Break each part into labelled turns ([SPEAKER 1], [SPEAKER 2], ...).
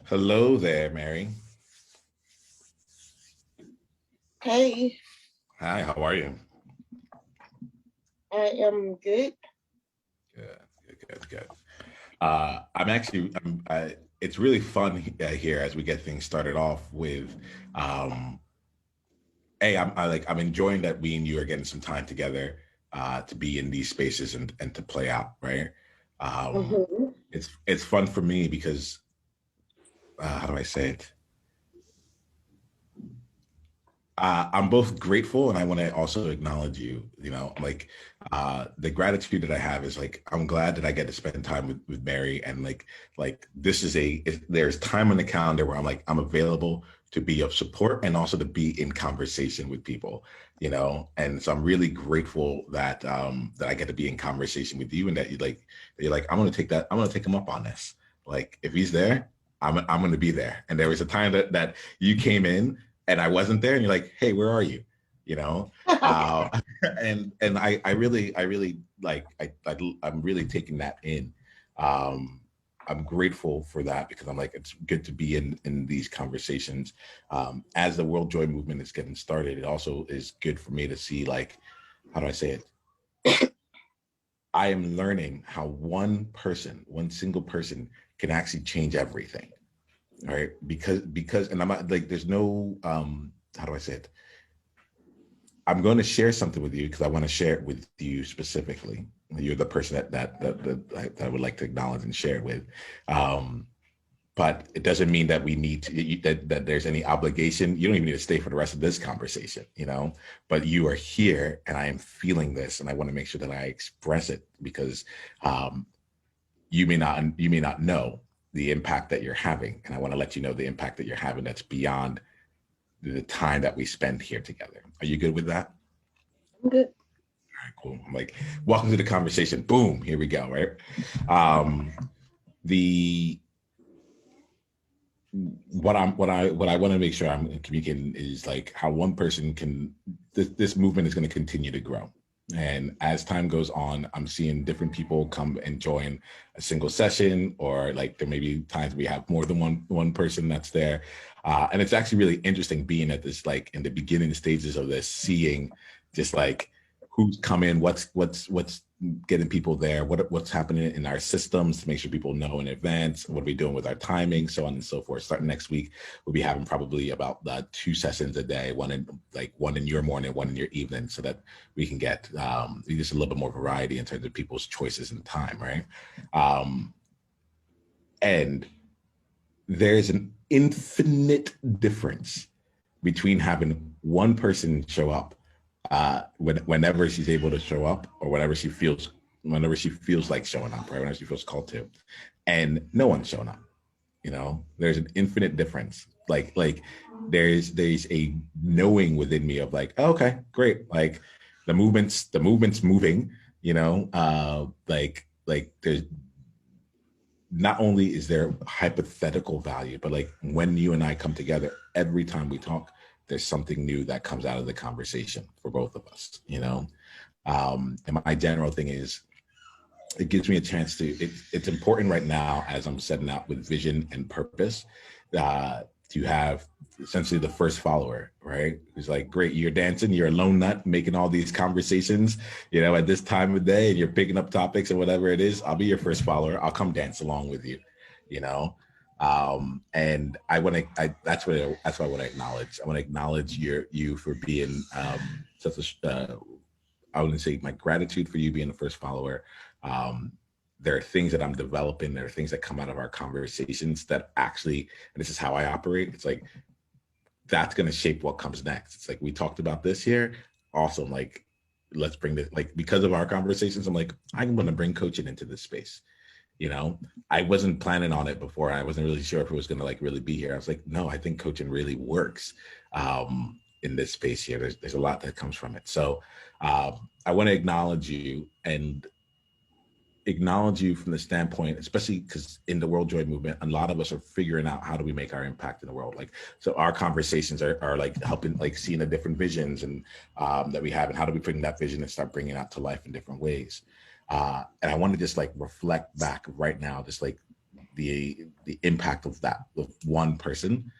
[SPEAKER 1] Hello there, Mary.
[SPEAKER 2] Hey,
[SPEAKER 1] Hi, how are you?
[SPEAKER 2] I am good.
[SPEAKER 1] Good, good. I'm actually, it's really fun here as we get things started off with, um, hey, I'm enjoying that we and you are getting some time together to be in these spaces and to play out, right? Um,
[SPEAKER 2] hmm
[SPEAKER 1] it's fun for me because, how do I say it? I'm both grateful and I want to also acknowledge you. Like the gratitude that I have is like I'm glad that I get to spend time with Mary and like this is there's time on the calendar where I'm available to be of support and also to be in conversation with people, and so I'm really grateful that I get to be in conversation with you and that you're like I'm gonna take him up on this. Like if he's there, I'm gonna be there. And there was a time that you came in and I wasn't there, and you're like, "Hey, where are you?" You know, uh, and I really I'm really taking that in. Um, I'm grateful for that because I'm like, it's good to be in these conversations. As the World Joy movement is getting started, it also is good for me to see like, how do I say it? I am learning how one single person, can actually change everything. All right, because, and I'm not like, there's no, how do I say it? I'm going to share something with you because I want to share it with you specifically. You're the person that I would like to acknowledge and share it with. Um, but it doesn't mean that we need to that there's any obligation. You don't even need to stay for the rest of this conversation. But you are here, and I am feeling this, and I want to make sure that I express it because um, you may not know the impact that you're having, and I want to let you know the impact that you're having that's beyond the time that we spend here together. Are you good with that?
[SPEAKER 2] I'm good.
[SPEAKER 1] All right, cool. I'm like, welcome to the conversation. Boom, here we go. Right. Um, the what I want to make sure I'm communicating is like how one person can this movement is going to continue to grow. And as time goes on, I'm seeing different people come and join a single session, or like there may be times we have more than one person that's there. And it's actually really interesting being at this like in the beginning stages of this, seeing just like who's come in, what's getting people there, what's happening in our systems to make sure people know in advance, what are we doing with our timing, so on and so forth. Starting next week, we'll be having probably about two sessions a day, one in your morning, one in your evening, so that we can get just a little bit more variety in terms of people's choices and time, right? Um, and there's an infinite difference between having one person show up whenever she's able to show up, or whenever she feels like showing up, right? Whenever she feels called to, and no one's showing up. There's an infinite difference. Like there's a knowing within me of like, oh, okay, great. Like the movement's moving. Like there's not only is there hypothetical value, but like when you and I come together, every time we talk, there's something new that comes out of the conversation for both of us. And my general thing is it gives me a chance it's important right now as I'm setting out with vision and purpose to have essentially the first follower, right? It's like, great, you're dancing, you're a lone nut making all these conversations, at this time of day, and you're picking up topics and whatever it is. I'll be your first follower. I'll come dance along with you, you know? And that's what I want to acknowledge. I want to acknowledge you for being such a I wouldn't say my gratitude for you being the first follower. Um, there are things that I'm developing. There are things that come out of our conversations that actually, and this is how I operate. It's like that's going to shape what comes next. It's like we talked about this here. Awesome. Like let's bring this. Like because of our conversations, I'm like I'm going to bring coaching into this space. I wasn't planning on it before. I wasn't really sure if it was going to like really be here. I was like, no, I think coaching really works in this space here. There's a lot that comes from it. So I want to acknowledge you from the standpoint, especially because in the World Joy movement, a lot of us are figuring out how do we make our impact in the world. Like, so our conversations are like helping, like seeing the different visions and that we have, and how do we bring that vision and start bringing it out to life in different ways. And I want to just like reflect back right now, just like the impact of that of one person,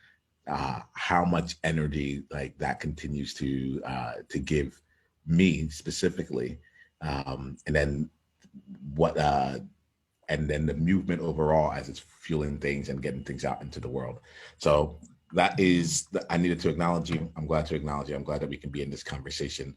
[SPEAKER 1] how much energy like that continues to give me specifically, and then what and then the movement overall as it's fueling things and getting things out into the world. So that is, I needed to acknowledge you. I'm glad to acknowledge you. I'm glad that we can be in this conversation.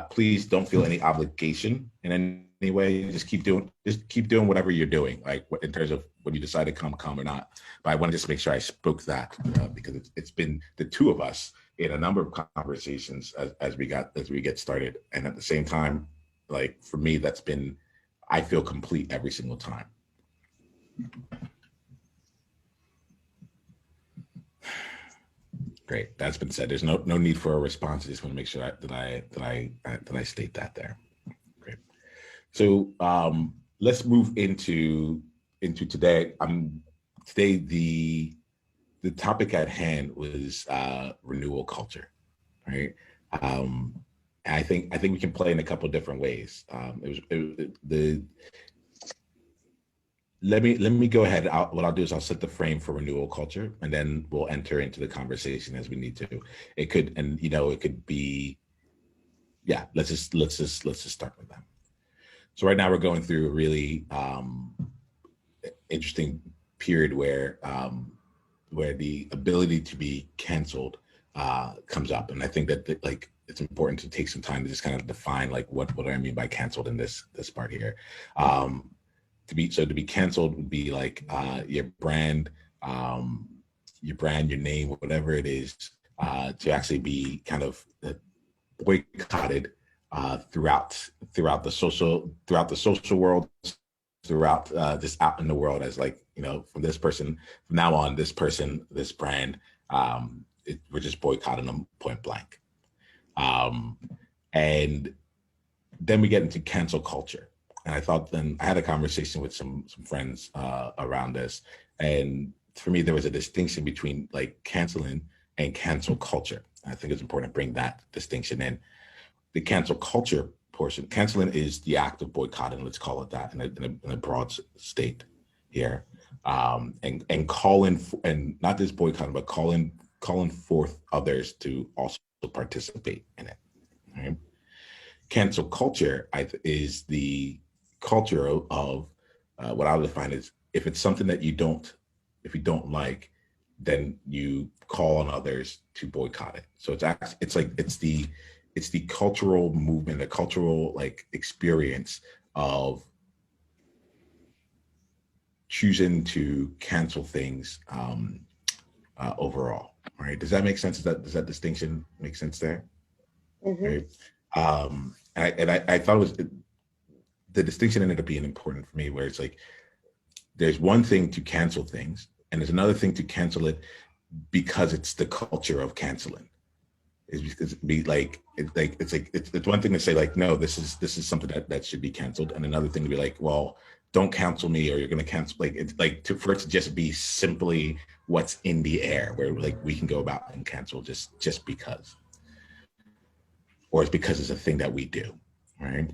[SPEAKER 1] Please don't feel any obligation in any way. Just keep doing whatever you're doing, like in terms of when you decide to come or not. But I want to just make sure I spoke that because it's been the two of us in a number of conversations as we get started. And at the same time, like for me, I feel complete every single time. Great, that's been said. There's no need for a response. I just want to make sure that I state that there. Great. So let's move into today. Today the topic at hand was renewal culture, right? I think we can play in a couple of different ways. Let me go ahead. What I'll do is I'll set the frame for renewal culture, and then we'll enter into the conversation as we need to. It could be, yeah. Let's just start with that. So right now we're going through a really interesting period where the ability to be canceled comes up, and I think that it's important to take some time to just kind of define like what do I mean by canceled in this part here. To be canceled would be like your brand, your name, whatever it is, to actually be kind of boycotted throughout the social world, throughout just out in the world as like, from now on, this person, this brand, we're just boycotting them point blank. And then we get into cancel culture. And I had a conversation with some friends around this. And for me, there was a distinction between like canceling and cancel culture. I think it's important to bring that distinction in. The cancel culture portion, canceling is the act of boycotting, let's call it that in a broad state here. And calling, and not just boycotting, but calling forth others to also participate in it. Right? Cancel culture is the culture of what I would define as, if it's something that if you don't like, then you call on others to boycott it. So it's the cultural movement, the cultural like experience of choosing to cancel things overall. Right? Does that make sense? Does that distinction make sense there?
[SPEAKER 2] Mm-hmm.
[SPEAKER 1] Right. I thought it was the distinction ended up being important for me, where it's like there's one thing to cancel things, and there's another thing to cancel it because it's the culture of canceling. It's one thing to say like, no, this is something that should be canceled, and another thing to be like, well, don't cancel me or you're going to cancel. Like it's like for it to just be simply what's in the air, where like we can go about and cancel just because, or it's because it's a thing that we do, right?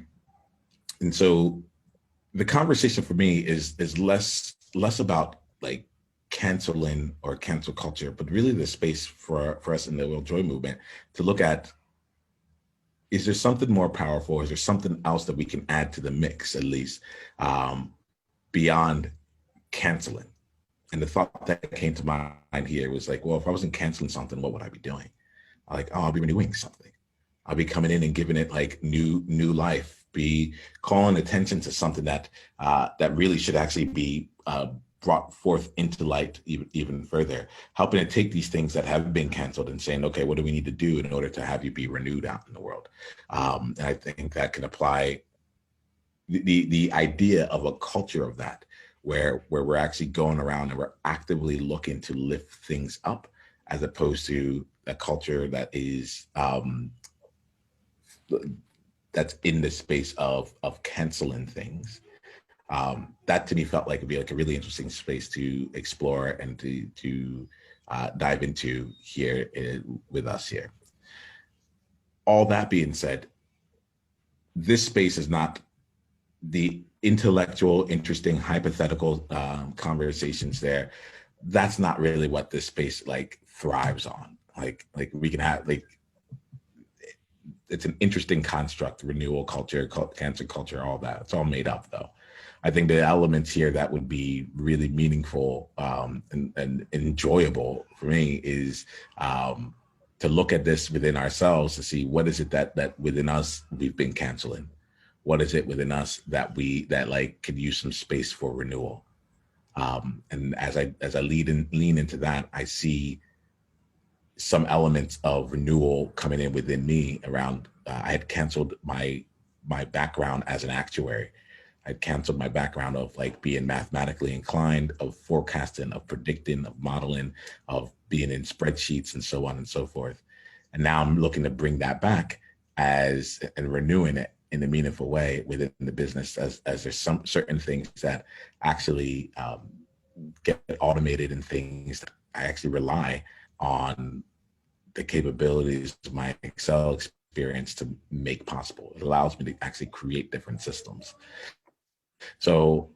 [SPEAKER 1] And so the conversation for me is less about like canceling or cancel culture, but really the space for us in the Will Joy movement to look at, is there something more powerful? Is there something else that we can add to the mix, at least, beyond canceling? And the thought that came to mind here was like, well, if I wasn't canceling something, what would I be doing? I'll be renewing something. I'll be coming in and giving it like new life, be calling attention to something that really should actually be brought forth into light even further, helping to take these things that have been canceled and saying, okay, what do we need to do in order to have you be renewed out in the world? And I think that can apply the idea of a culture of that, where we're actually going around and we're actively looking to lift things up, as opposed to a culture that is that's in the space of canceling things. That to me felt like it'd be like a really interesting space to explore and to dive into here with us here. All that being said, this space is not the intellectual, interesting, hypothetical conversations there. That's not really what this space like thrives on. Like we can have like it's an interesting construct, renewal culture, cancer culture, all that. It's all made up though. I think the elements here that would be really meaningful and enjoyable for me is to look at this within ourselves to see what is it that within us we've been canceling. What is it within us that like could use some space for renewal? And as I lean into that, I see some elements of renewal coming in within me around I had canceled my background as an actuary. I'd canceled my background of like being mathematically inclined, of forecasting, of predicting, of modeling, of being in spreadsheets and so on and so forth. And now I'm looking to bring that back as and renewing it in a meaningful way within the business as there's some certain things that actually get automated and things that I actually rely on the capabilities of my Excel experience to make possible. It allows me to actually create different systems. So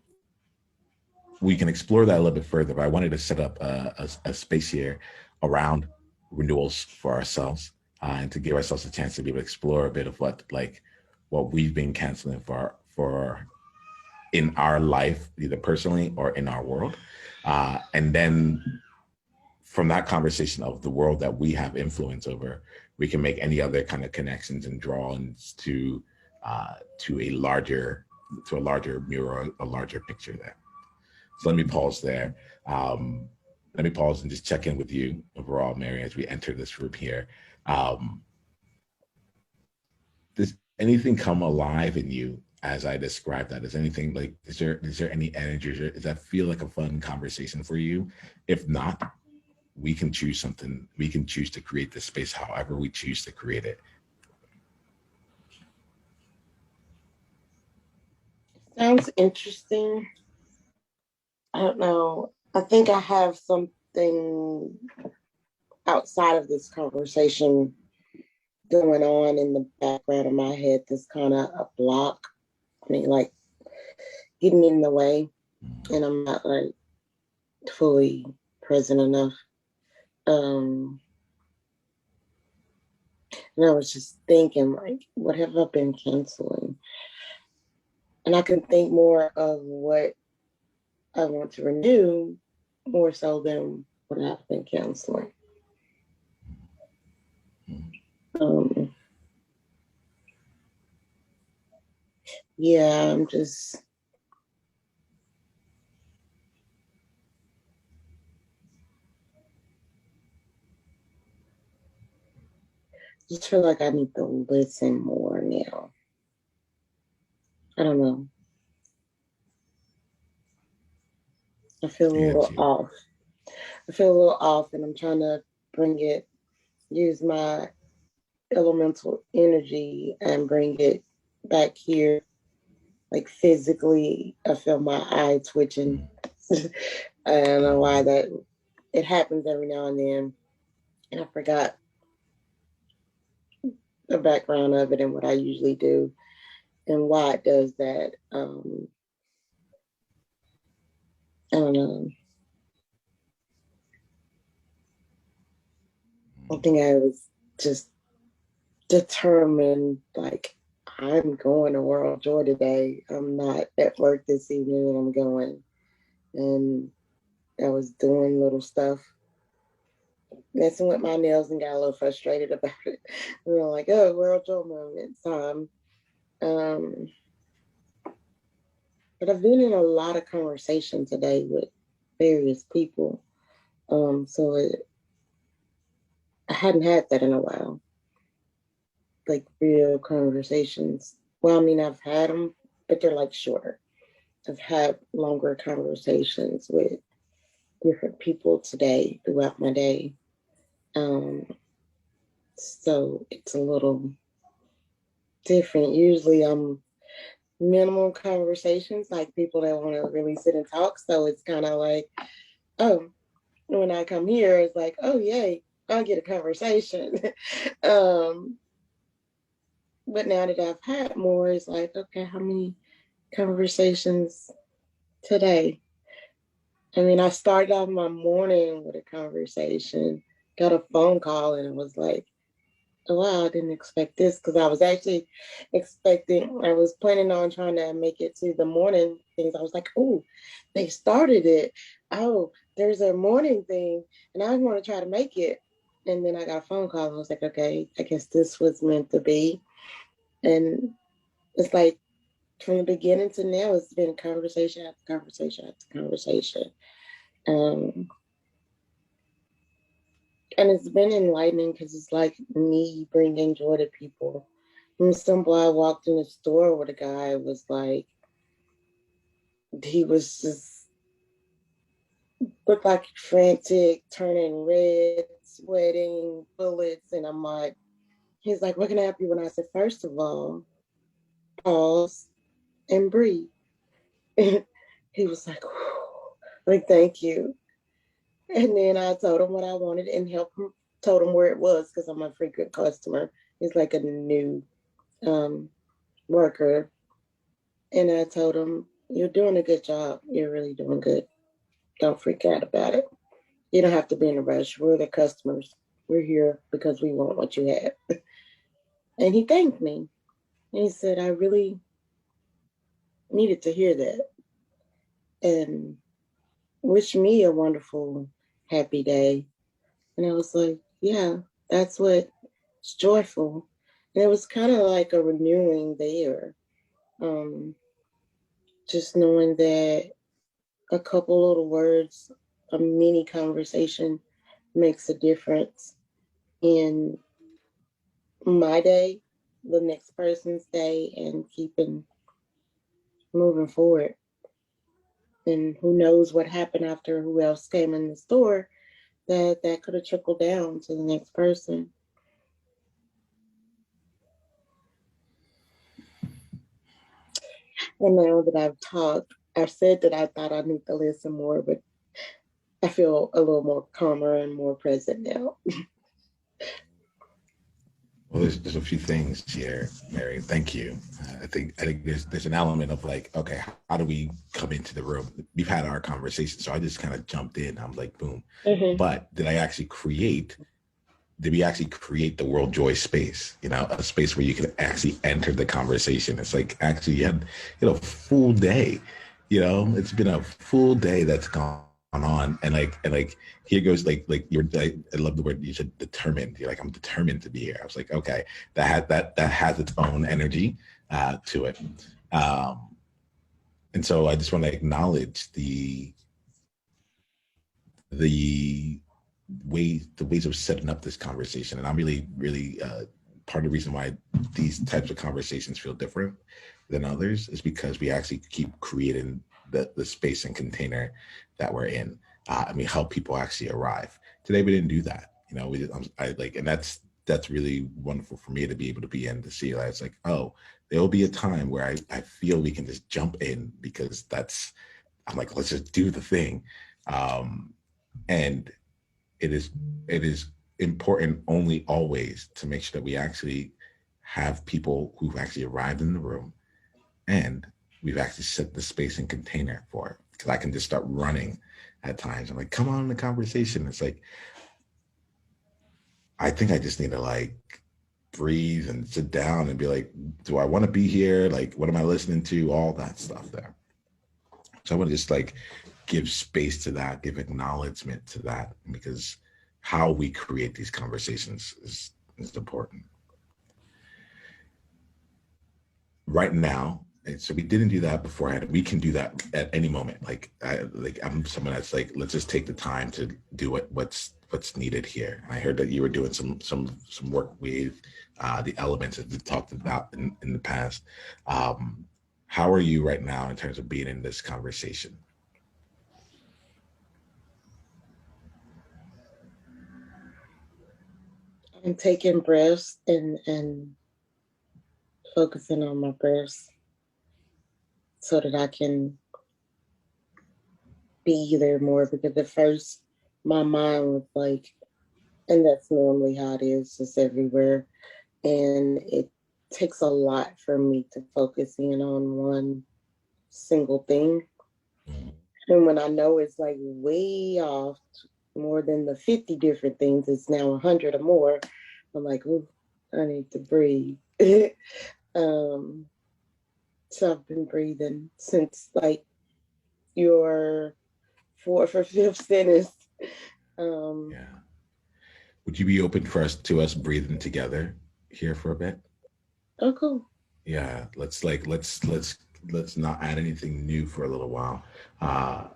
[SPEAKER 1] we can explore that a little bit further, but I wanted to set up a space here around renewals for ourselves and to give ourselves a chance to be able to explore a bit of what we've been canceling for in our life, either personally or in our world. And then from that conversation of the world that we have influence over, we can make any other kind of connections and drawings to a larger mirror, a larger picture there. So let me pause there. Let me pause and just check in with you overall, Mary, as we enter this room here. Does anything come alive in you as I describe that? Is anything like, is there any energy? Does that feel like a fun conversation for you? If not, we can choose something. We can choose to create this space however we choose to create it.
[SPEAKER 2] Sounds interesting. I don't know. I think I have something outside of this conversation going on in the background of my head that's kind of a block. I mean, like getting in the way, and I'm not like fully present enough. And I was just thinking, like, what have I been canceling? And I can think more of what I want to renew more so than what I've been canceling. Um, yeah, I'm just feel like I need to listen more now. I don't know. I feel a
[SPEAKER 1] I got
[SPEAKER 2] little
[SPEAKER 1] you.
[SPEAKER 2] off. I feel a little off, and I'm trying to bring it, use my elemental energy and bring it back here. Like physically, I feel my eye twitching. I don't know why that it happens every now and then. And I forgot the background of it and what I usually do and why it does that. I don't know. I think I was just determined, like, I'm going to World Joy today. I'm not at work this evening and I'm going. And I was doing little stuff, messing with my nails and got a little frustrated about it. We were like, oh, World Joy moment time. Um, but I've been in a lot of conversation today with various people. I hadn't had that in a while, like real conversations. Well, I mean, I've had them, but they're like shorter. I've had longer conversations with different people today throughout my day. Um, so it's a little different. Usually I'm minimal conversations, like people that want to really sit and talk. So it's kind of like, oh, when I come here, it's like, oh, yay, I'll get a conversation. um, but now that I've had more, it's like, okay, how many conversations today. I mean, I started off my morning with a conversation, got a phone call, and it was like, oh, wow, I didn't expect this because I was actually I was planning on trying to make it to the morning things. I was like, oh, they started it. Oh, there's a morning thing, and I want to try to make it. And then I got a phone call, and I was like, okay, I guess this was meant to be. And it's like from the beginning to now, it's been conversation after conversation after conversation. Um, and it's been enlightening because it's like me bringing joy to people. From some boy I walked in the store with a guy was like, he was just looked like frantic, turning red, sweating, bullets. And I'm like, he's like, what can I help you? When I said, first of all, pause and breathe. And he was like, like, thank you. And then I told him what I wanted and helped him, told him where it was because I'm a frequent customer. He's like a new um, worker. And I told him, you're doing a good job. You're really doing good. Don't freak out about it. You don't have to be in a rush. We're the customers. We're here because we want what you have. And he thanked me. And he said, I really needed to hear that. And wish me a wonderful, happy day. And I was like, yeah, that's what's joyful. And it was kind of like a renewing there. Um, just knowing that a couple little words, a mini conversation makes a difference in my day, the next person's day, and keeping moving forward. And who knows what happened after who else came in the store that could have trickled down to the next person. And now that I've talked, I've said that I thought I need to listen more, but I feel a little more calmer and more present now.
[SPEAKER 1] Well, there's a few things here, Mary. Thank you. I think there's an element of like, okay, how do we come into the room? We've had our conversation, so I just kind of jumped in. I'm like, boom.
[SPEAKER 2] Mm-hmm.
[SPEAKER 1] But did we actually create the world joy space? You know, a space where you can actually enter the conversation. It's like actually you had a full day. You know, it's been a full day that's gone on, and here goes I love the word you said, determined. You're like, I'm determined to be here. I was like, okay, that has its own energy to it. Um, and so I just want to acknowledge the the ways of setting up this conversation. And I'm really part of the reason why these types of conversations feel different than others is because we actually keep creating the space and container that we're in. And we help people actually arrive. Today we didn't do that. You know, I like, and that's really wonderful for me to be able to be in to see that. It's like, oh, there will be a time where I feel we can just jump in because I'm like, let's just do the thing. And it is it is important only always to make sure that we actually have people who've actually arrived in the room and we've actually set the space and container for it. Because I can just start running at times. I'm like, come on in the conversation. It's like, I think I just need to like breathe and sit down and be like, do I want to be here? Like, what am I listening to? All that stuff there. So I want to just like give space to that, give acknowledgement to that, because how we create these conversations is important. Right now, and so we didn't do that beforehand. We can do that at any moment. I'm someone that's like, let's just take the time to do what's needed here. And I heard that you were doing some work with the elements that we talked about in the past. How are you right now in terms of being in this conversation?
[SPEAKER 2] I'm taking breaths and focusing on my breaths so that I can be there more because at first my mind was like, and that's normally how it is, just everywhere. And it takes a lot for me to focus in on one. single thing.
[SPEAKER 1] Mhm.
[SPEAKER 2] And when I know it's like way off, more than the 50 different things, it's now 100 or more. I'm like, ooh, I need to breathe. um, so I've been breathing since like your fourth or fifth sentence. Um,
[SPEAKER 1] Yeah. Would you be open for us breathing together here for a bit?
[SPEAKER 2] oh, cool.
[SPEAKER 1] Yeah. Let's not add anything new for a little while. Uh,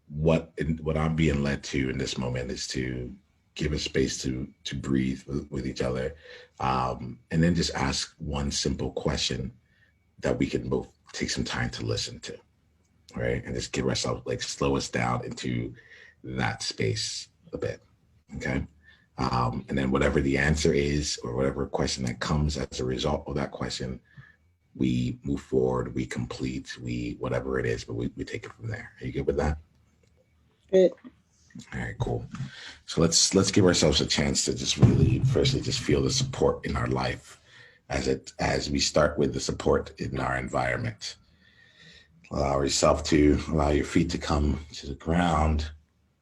[SPEAKER 1] what I'm being led to in this moment is to give a space to breathe with each other, and then just ask one simple question that we can both take some time to listen to, right? And just give ourselves like slow us down into that space a bit, okay? And then whatever the answer is, or whatever question that comes as a result of that question, we move forward, we complete, we whatever it is, but we take it from there. Are you good with that?
[SPEAKER 2] Good.
[SPEAKER 1] All right, cool. So let's give ourselves a chance to just really firstly just feel the support in our life as we start with the support in our environment. Allow your feet to come to the ground,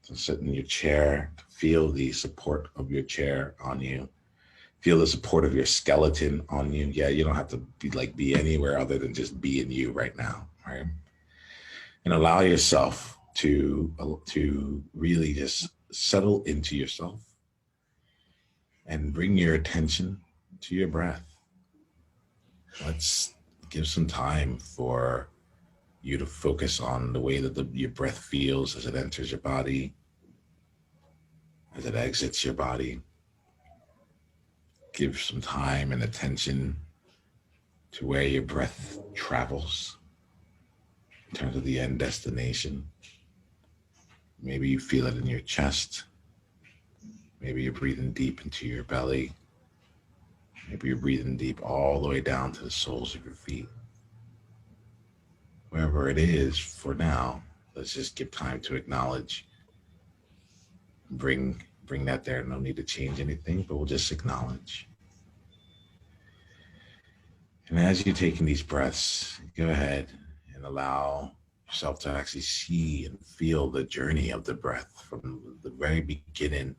[SPEAKER 1] to sit in your chair, to feel the support of your chair on you. Feel the support of your skeleton on you. Yeah, you don't have to be anywhere other than just be in you right now, right? And allow yourself to really just settle into yourself and bring your attention to your breath. Let's give some time for you to focus on the way that your breath feels as it enters your body, as it exits your body. Give some time and attention to where your breath travels in terms of the end destination. Maybe you feel it in your chest. Maybe you're breathing deep into your belly. Maybe you're breathing deep all the way down to the soles of your feet. Wherever it is for now, let's just give time to acknowledge, bring that there. No need to change anything, but we'll just acknowledge. And as you're taking these breaths, go ahead and allow yourself to actually see and feel the journey of the breath from the very beginning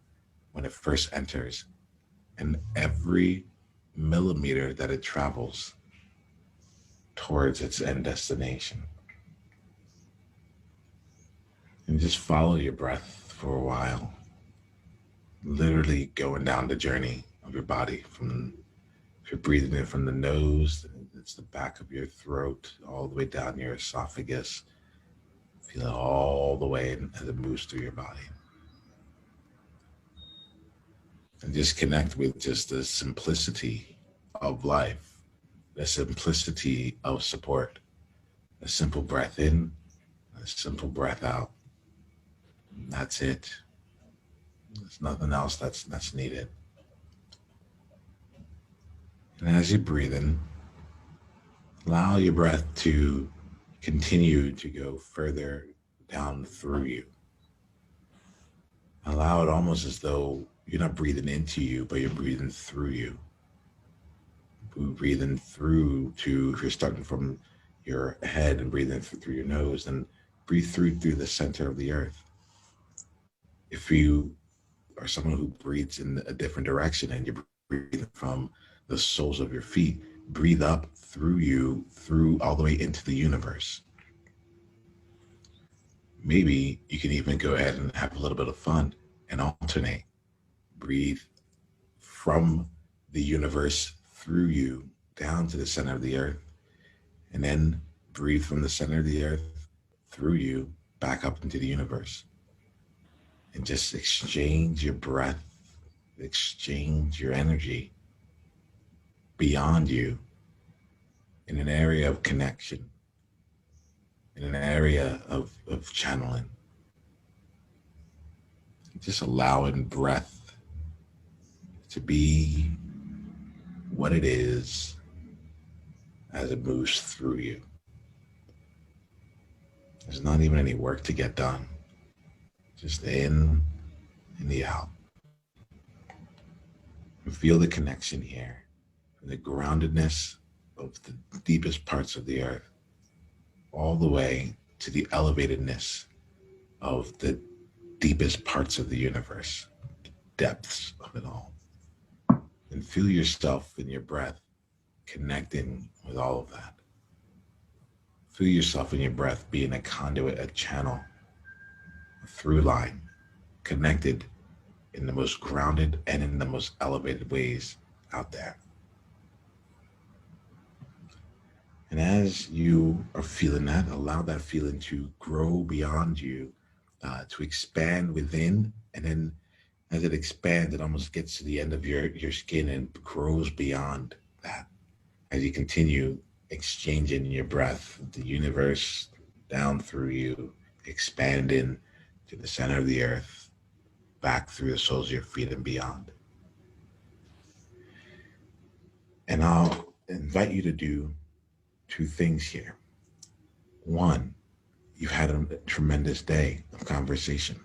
[SPEAKER 1] when it first enters and every millimeter that it travels towards its end destination. And just follow your breath for a while, literally going down the journey of your body from if you're breathing in from the nose, it's the back of your throat, all the way down your esophagus. Feel it all the way as it moves through your body. And just connect with just the simplicity of life, the simplicity of support, a simple breath in, a simple breath out. That's it. There's nothing else that's needed. And as you breathe in, allow your breath to continue to go further down through you. Allow it almost as though you're not breathing into you, but you're breathing through you. Breathing through to, if you're starting from your head and breathing through your nose, then breathe through the center of the earth. If you are someone who breathes in a different direction and you're breathing from the soles of your feet, breathe up through you, through all the way into the universe. Maybe you can even go ahead and have a little bit of fun and alternate. Breathe from the universe through you down to the center of the earth, and then breathe from the center of the earth through you back up into the universe. And just exchange your breath, exchange your energy beyond you in an area of connection, in an area of channeling. Just allowing breath to be what it is as it moves through you. There's not even any work to get done. Just in and the out. And feel the connection here, and the groundedness of the deepest parts of the earth, all the way to the elevatedness of the deepest parts of the universe, depths of it all. And feel yourself in your breath connecting with all of that. Feel yourself in your breath being a conduit, a channel, a through line, connected in the most grounded and in the most elevated ways out there. And as you are feeling that, allow that feeling to grow beyond you, to expand within. And then as it expands, it almost gets to the end of your skin and grows beyond that. As you continue exchanging your breath, the universe down through you, expanding to the center of the earth, back through the soles of your feet and beyond. And I'll invite you to do two things here. One, you've had a tremendous day of conversation.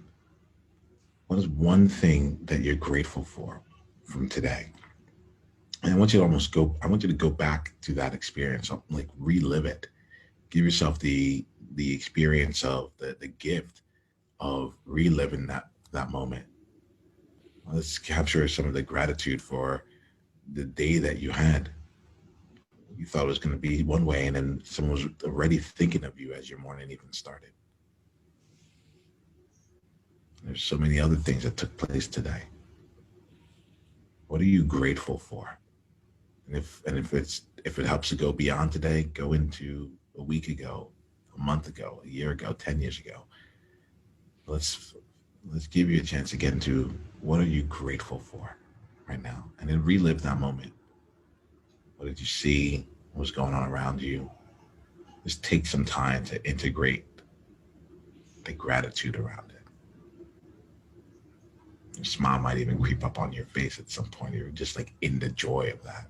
[SPEAKER 1] What is one thing that you're grateful for from today? And I want you to go back to that experience, like relive it. Give yourself the experience of the gift of reliving that moment. Let's capture some of the gratitude for the day that you had. You thought it was going to be one way, and then someone was already thinking of you as your morning even started. There's so many other things that took place today. What are you grateful for? And if it helps to go beyond today, go into a week ago, a month ago, a year ago, 10 years ago. Let's give you a chance to get into what are you grateful for right now, and then relive that moment. What did you see? What was going on around you? Just take some time to integrate the gratitude around it. Your smile might even creep up on your face at some point. You're just like in the joy of that.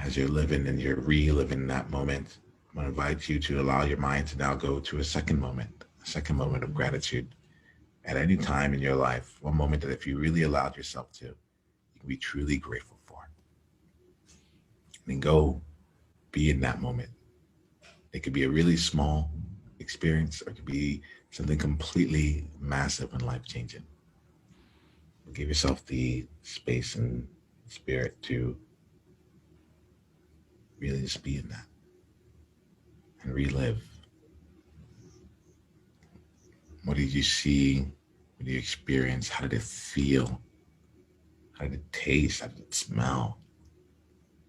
[SPEAKER 1] As you're living and you're reliving that moment, I'm going to invite you to allow your mind to now go to a second moment of gratitude at any time in your life. One moment that if you really allowed yourself to, you can be truly grateful for. And then go be in that moment. It could be a really small experience, or it could be something completely massive and life-changing. Give yourself the space and spirit to really just be in that and relive. What did you see? What did you experience? How did it feel? How did it taste? How did it smell?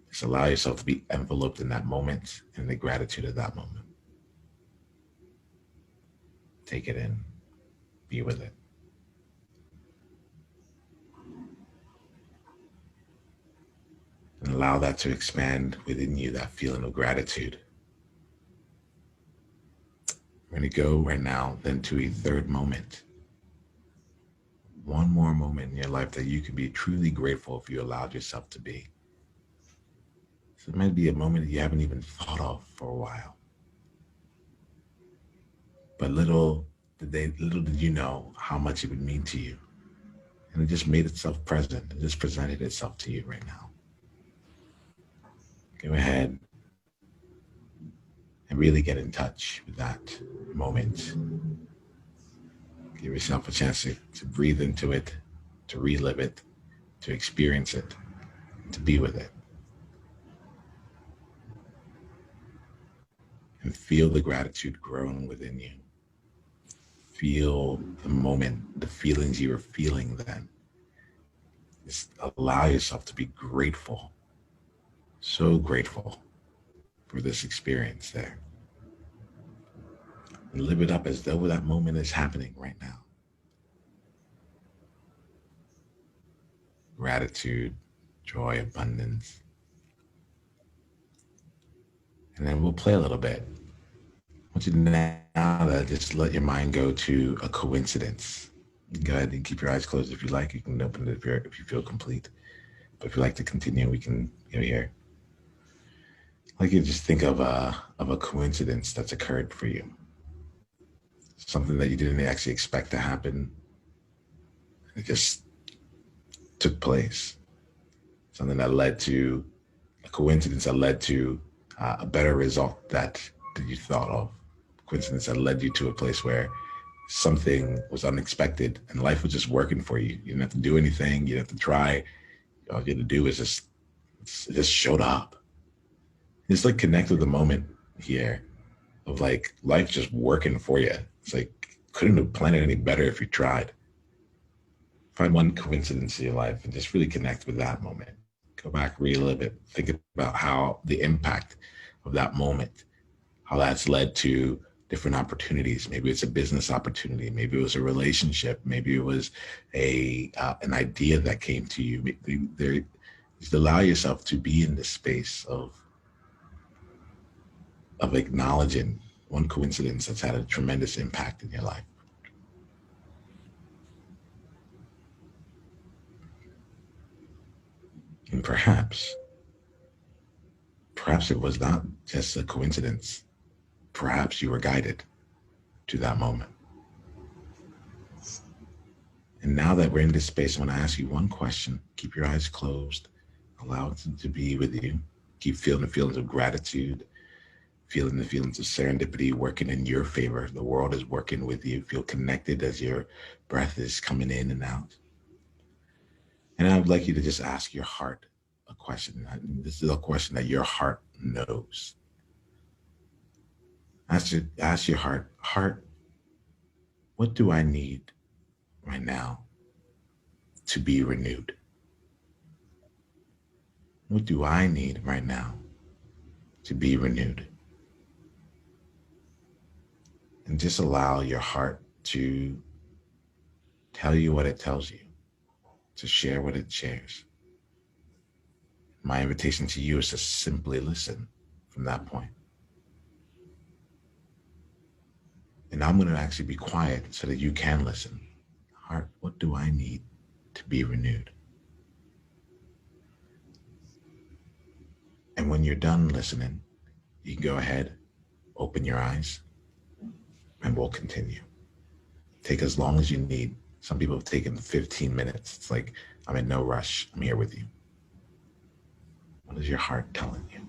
[SPEAKER 1] Just allow yourself to be enveloped in that moment and the gratitude of that moment. Take it in. Be with it. And allow that to expand within you, that feeling of gratitude. We're going to go right now then to a third moment. One more moment in your life that you can be truly grateful if you allowed yourself to be. So it might be a moment that you haven't even thought of for a while. But little did you know how much it would mean to you. And it just made itself present. It just presented itself to you right now. Go ahead and really get in touch with that moment. Give yourself a chance to breathe into it, to relive it, to experience it, to be with it. And feel the gratitude growing within you. Feel the moment, the feelings you were feeling then. Just allow yourself to be grateful, so grateful for this experience there. And live it up as though that moment is happening right now. Gratitude, joy, abundance. And then we'll play a little bit. I want you to now to just let your mind go to a coincidence. Go ahead and keep your eyes closed if you like. You can open it if you feel complete. But if you like to continue, we can go here. Like you just think of a coincidence that's occurred for you. Something that you didn't actually expect to happen. It just took place. Something that led to A coincidence that led to a better result that you thought of. Coincidence that led you to a place where something was unexpected and life was just working for you. You didn't have to do anything. You didn't have to try. All you had to do is it just showed up. Just like connect with the moment here of like life just working for you. It's like couldn't have planned it any better if you tried. Find one coincidence in your life and just really connect with that moment. Go back, relive it, think about how the impact of that moment, how that's led to different opportunities. Maybe it's a business opportunity. Maybe it was a relationship. Maybe it was a an idea that came to you. Just allow yourself to be in the space of acknowledging one coincidence that's had a tremendous impact in your life. And perhaps it was not just a coincidence. Perhaps you were guided to that moment. And now that we're in this space, I want to ask you one question. Keep your eyes closed. Allow it to be with you. Keep feeling the feelings of gratitude, feeling the feelings of serendipity working in your favor. The world is working with you. Feel connected as your breath is coming in and out. And I would like you to just ask your heart a question. This is a question that your heart knows. Ask your heart, what do I need right now to be renewed? What do I need right now to be renewed? And just allow your heart to tell you what it tells you, to share what it shares. My invitation to you is to simply listen from that point. And I'm going to actually be quiet so that you can listen. Heart, what do I need to be renewed? And when you're done listening, you can go ahead, open your eyes, and we'll continue. Take as long as you need. Some people have taken 15 minutes. It's like, I'm in no rush. I'm here with you. What is your heart telling you?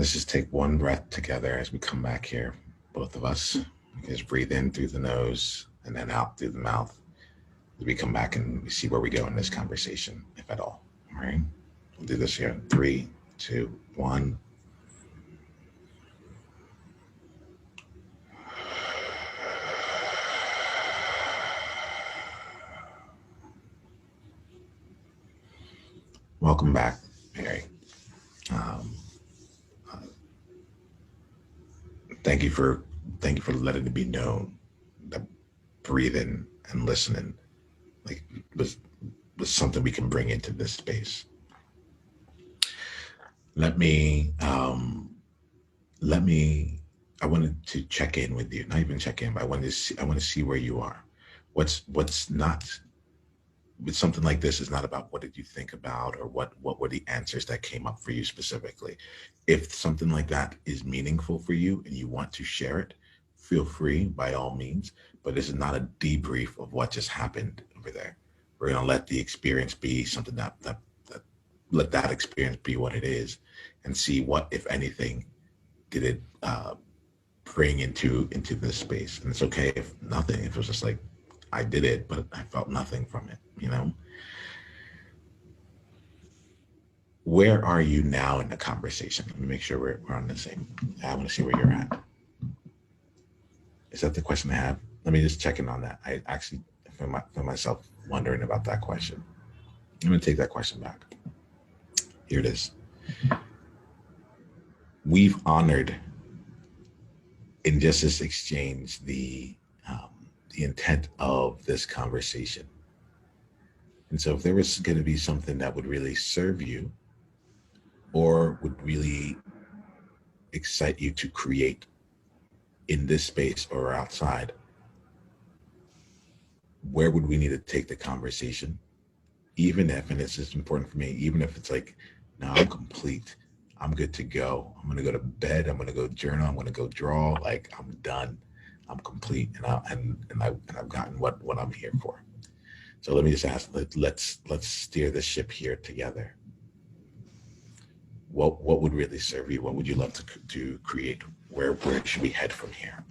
[SPEAKER 1] Let's just take one breath together as we come back here, both of us. Just breathe in through the nose and then out through the mouth as we come back and we see where we go in this conversation, if at all. All right. We'll do this here in 3, 2, 1. Welcome back, Mary. Um, thank you for letting it be known that breathing and listening like was something we can bring into this space. Let me let me I wanted to check in with you, not even check in, but I want to see where you are. What's not with something like this is not about what did you think about or what were the answers that came up for you specifically. If something like that is meaningful for you and you want to share it, feel free by all means, but this is not a debrief of what just happened over there. We're going to let the experience be something that let that experience be what it is and see what, if anything, did it bring into this space. And it's okay if nothing, if it was just like I did it but I felt nothing from it, you know. Where are you now in the conversation? Let me make sure we're on the same. I want to see where you're at. Is that the question I have? Let me just check in on that. I actually found myself wondering about that question. I'm going to take that question back. Here it is. We've honored in just this exchange the intent of this conversation. And so if there was going to be something that would really serve you or would really excite you to create in this space or outside, where would we need to take the conversation? Even if, and this is important for me, even if it's like, no, I'm complete. I'm good to go. I'm going to go to bed. I'm going to go journal. I'm going to go draw. Like I'm done. I'm complete. I've gotten what I'm here for. So let me just ask, let's steer the ship here together. What would really serve you? What would you love to create? Where should we head from here?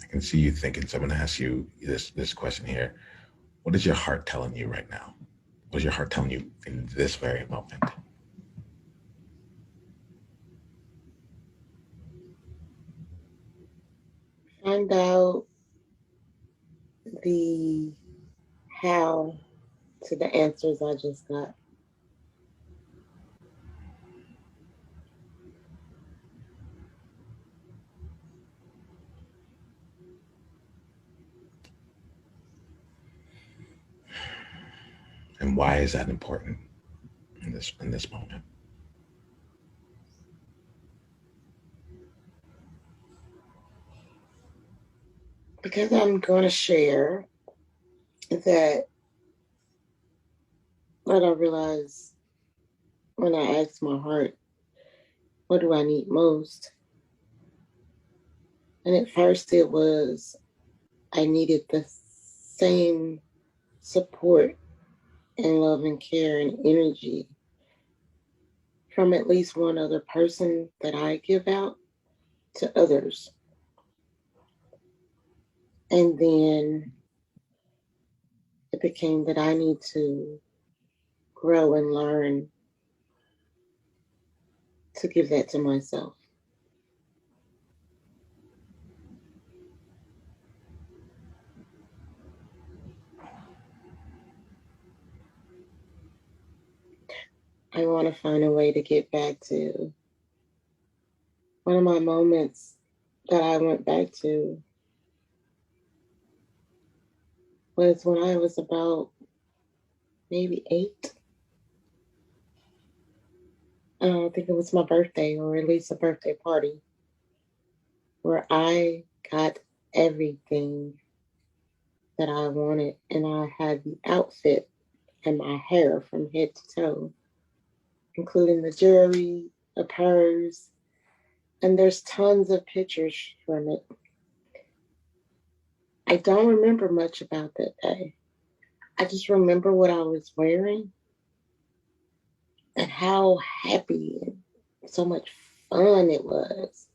[SPEAKER 1] I can see you thinking. So I'm going to ask you this question here. What is your heart telling you right now? What is your heart telling you in this very moment?
[SPEAKER 2] Find out the how to the answers I just got.
[SPEAKER 1] And why is that important in this moment?
[SPEAKER 2] Because I'm going to share that what I realized when I asked my heart, what do I need most? And at first it was, I needed the same support and love and care and energy from at least one other person that I give out to others. And then it became that I need to grow and learn to give that to myself. I want to find a way to get back to one of my moments that I went back to was when I was about maybe 8. I think it was my birthday, or at least a birthday party, where I got everything that I wanted, and I had the outfit and my hair from head to toe, including the jewelry, the purse, and there's tons of pictures from it. I don't remember much about that day. I just remember what I was wearing and how happy and so much fun it was.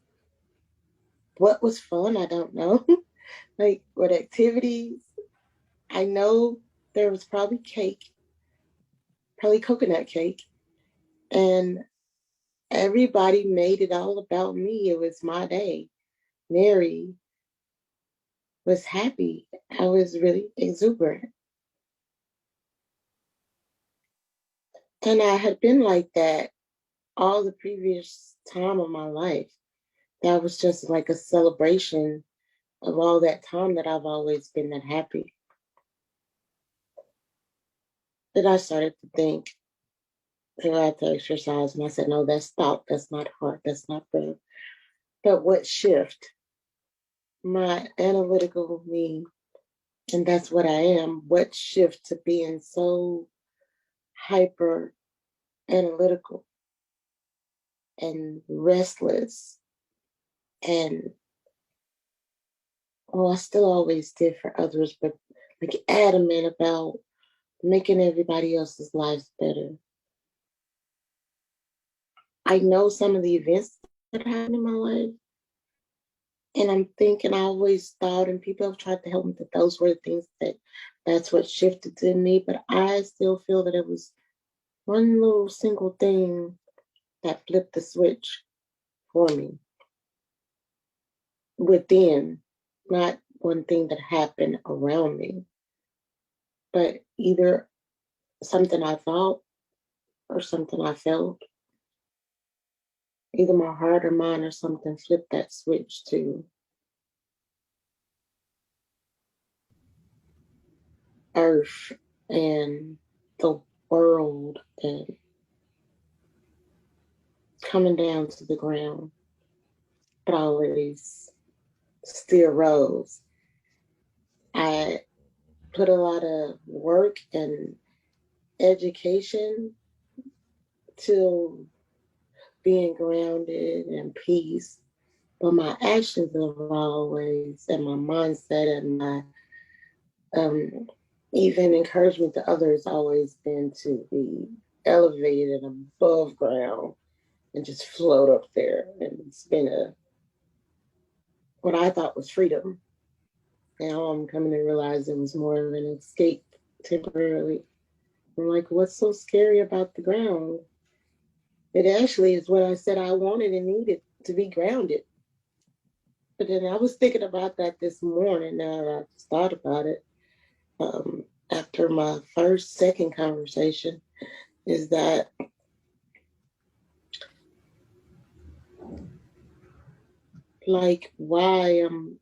[SPEAKER 2] What was fun? I don't know. Like what activities? I know there was probably cake, probably coconut cake, and everybody made it all about me. It was my day. Mary was happy. I was really exuberant. And I had been like that all the previous time of my life. That was just like a celebration of all that time that I've always been that happy. Then I started to think, so I had to exercise, and I said, no, that's thought, that's not heart, that's not brain. But what shift? My analytical me, and that's what I am. What shift to being so hyper analytical and restless and I still always did for others, but like adamant about making everybody else's lives better. I know some of the events that happened in my life, and I'm thinking I always thought, and people have tried to help me that those were the things that's what shifted in me, but I still feel that it was one little single thing that flipped the switch for me within, not one thing that happened around me, but either something I thought or something I felt, either my heart or mind or something flipped that switch to earth and the world and coming down to the ground, but always still rose. I put a lot of work and education to being grounded and peace, but my actions have always, and my mindset and my um, even encouragement to others always been to be elevated above ground and just float up there. And it's been what I thought was freedom. Now I'm coming to realize it was more of an escape temporarily. I'm like, what's so scary about the ground? It actually is what I said I wanted and needed to be grounded. But then I was thinking about that this morning. Now that I just thought about it, after my second conversation, is that like why I'm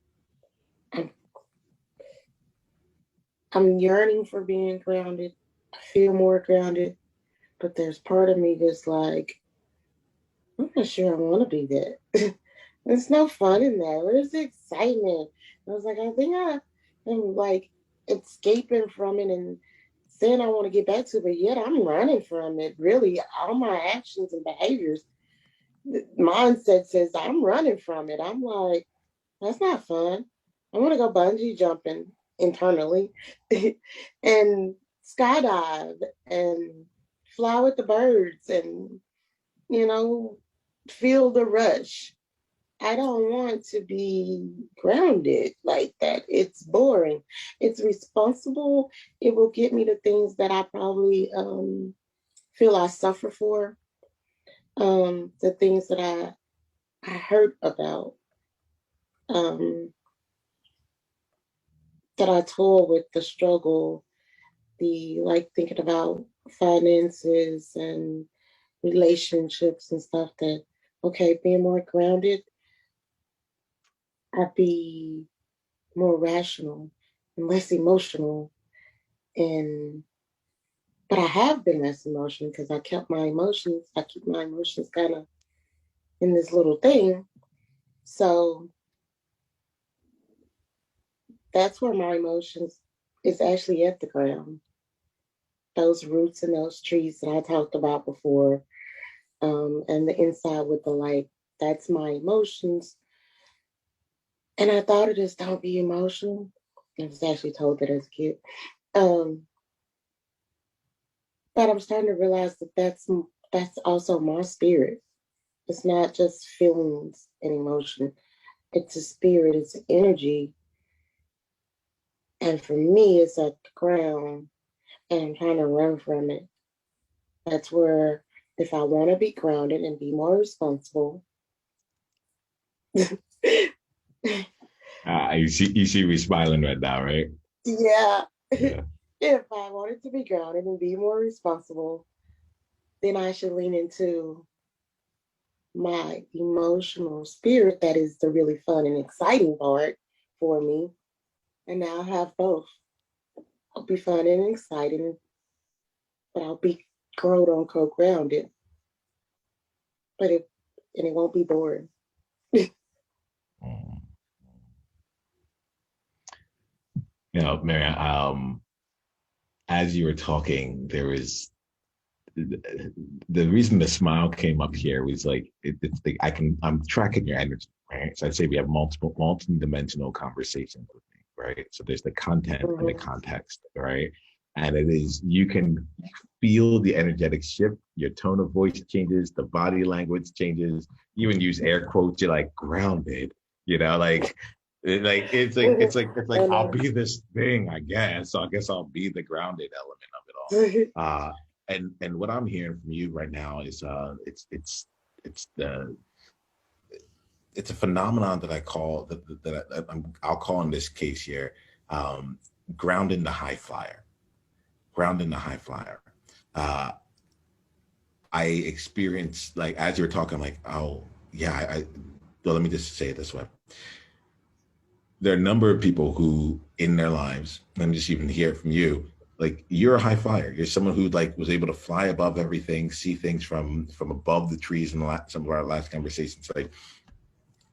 [SPEAKER 2] I'm yearning for being grounded. I feel more grounded, but there's part of me that's like, I'm not sure I want to be that. There's no fun in that. Where's the excitement? I was like, I think I am like escaping from it and saying I want to get back to it, but yet I'm running from it. Really, all my actions and behaviors, the mindset says I'm running from it. I'm like, that's not fun. I want to go bungee jumping internally and skydive and fly with the birds and, you know, feel the rush. I don't want to be grounded like that. It's boring. It's responsible. It will get me to things that I probably feel I suffer for, the things that I hurt about. Um, that I told with the struggle, the like thinking about finances and relationships and stuff that, okay, being more grounded, I'd be more rational and less emotional. And, but I have been less emotional because I keep my emotions kind of in this little thing. So That's where my emotions is actually at the ground. Those roots and those trees that I talked about before, and the inside with the light. That's my emotions. And I thought it is don't be emotional. I was actually told that as a kid. Um, but I'm starting to realize that that's also my spirit. It's not just feelings and emotion. It's a spirit. It's an energy. And for me, it's at the ground, and I'm trying to run from it. That's where, if I want to be grounded and be more responsible,
[SPEAKER 1] You see me smiling right now, right?
[SPEAKER 2] yeah.
[SPEAKER 1] Yeah.
[SPEAKER 2] If I wanted to be grounded and be more responsible, then I should lean into my emotional spirit. That is the really fun and exciting part for me. And now I have both. I'll be fun and exciting, but I'll be quote unquote grounded. But it won't be boring.
[SPEAKER 1] Mm. You know, Mary, as you were talking, there was the reason the smile came up here was like it's the I'm tracking your energy, right? So I'd say we have multi-dimensional conversations with me, right? So there's the content and the
[SPEAKER 2] Mm-hmm.
[SPEAKER 1] context, right? And it is you can feel the energetic shift, your tone of voice changes, the body language changes, you even use air quotes, you're like grounded, you know, it's like
[SPEAKER 2] I
[SPEAKER 1] I'll
[SPEAKER 2] know.
[SPEAKER 1] be this thing, I guess. So I guess I'll be the grounded element of it all. And what I'm hearing from you right now is it's the it's a phenomenon that I call I'll call in this case here um, grounding the high flyer, grounding the high flyer. Uh, I experienced like as you were talking, I'm like, oh yeah, well, let me just say it this way. There are a number of people who in their lives, let me just even hear it from you, like you're a high flyer. You're someone who like was able to fly above everything, see things from above the trees in some of our last conversations.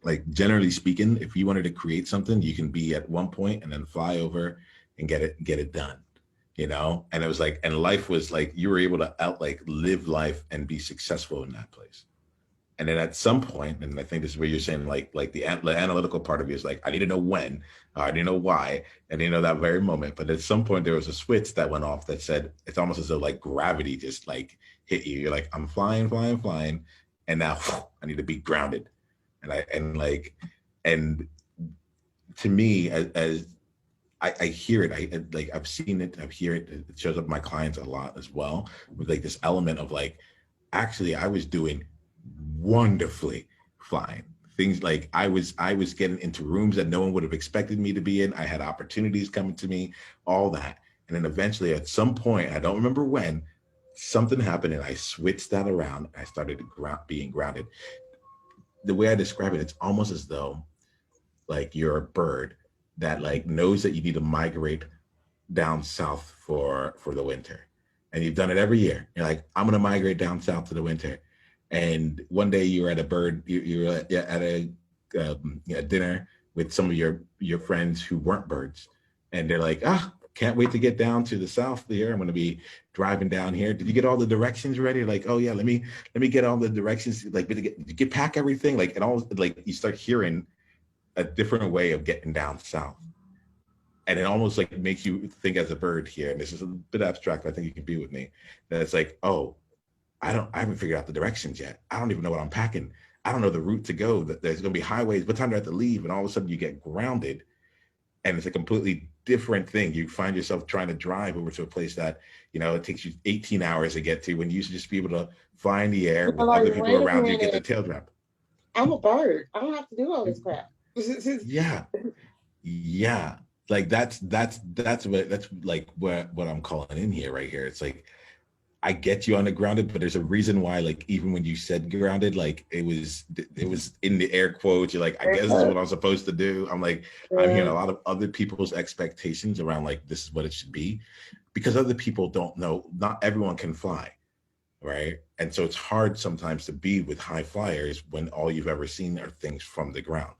[SPEAKER 1] Like generally speaking, if you wanted to create something, you can be at one point and then fly over and get it done. You know? And it was like, and life was like you were able to out like live life and be successful in that place. And then at some point, and I think this is where you're saying like the analytical part of you is like, I need to know when, I need to know why, I need to know that very moment. But at some point, there was a switch that went off that said it's almost as though like gravity just like hit you. You're like, I'm flying, flying, flying, and now I need to be grounded. And to me, as I hear it, like I've seen it, I've hear it. It shows up in my clients a lot as well with like this element of like, actually, I was doing wonderfully flying. Things like I was getting into rooms that no one would have expected me to be in. I had opportunities coming to me, all that. And then eventually at some point, I don't remember when, something happened and I switched that around. I started being grounded. The way I describe it, it's almost as though like you're a bird that like knows that you need to migrate down south for the winter, and you've done it every year. You're like, I'm gonna migrate down south to the winter, and one day you're at a bird, you're at a dinner with some of your friends who weren't birds, and they're like, ah. Can't wait to get down to the south here. I'm going to be driving down here. Did you get all the directions ready? Like, oh yeah, let me get all the directions. Like, did you pack everything? Like, and all like you start hearing a different way of getting down south, and it almost like makes you think as a bird here, and this is a bit abstract, but I think you can be with me, that it's like, oh, I haven't figured out the directions yet. I don't even know what I'm packing. I don't know the route to go. That there's going to be highways. What time do I have to leave? And all of a sudden you get grounded, and it's a completely different thing. You find yourself trying to drive over to a place that, you know, it takes you 18 hours to get to, when you used to just be able to fly in the air
[SPEAKER 2] I'm
[SPEAKER 1] with
[SPEAKER 2] like,
[SPEAKER 1] other people
[SPEAKER 2] wait a
[SPEAKER 1] around you, get the
[SPEAKER 2] minute.
[SPEAKER 1] tail drop.
[SPEAKER 2] I'm a bird. I don't have to do all this crap.
[SPEAKER 1] Yeah, yeah. Like that's like what I'm calling in here right here. It's like I get you on the grounded, but there's a reason why, like, even when you said grounded, like it was in the air quotes. You're like, I guess this is what I'm supposed to do. I'm like, I'm hearing a
[SPEAKER 2] Yeah.
[SPEAKER 1] lot of other people's expectations around like this is what it should be, because other people don't know. Not everyone can fly, right? And so it's hard sometimes to be with high flyers when all you've ever seen are things from the ground.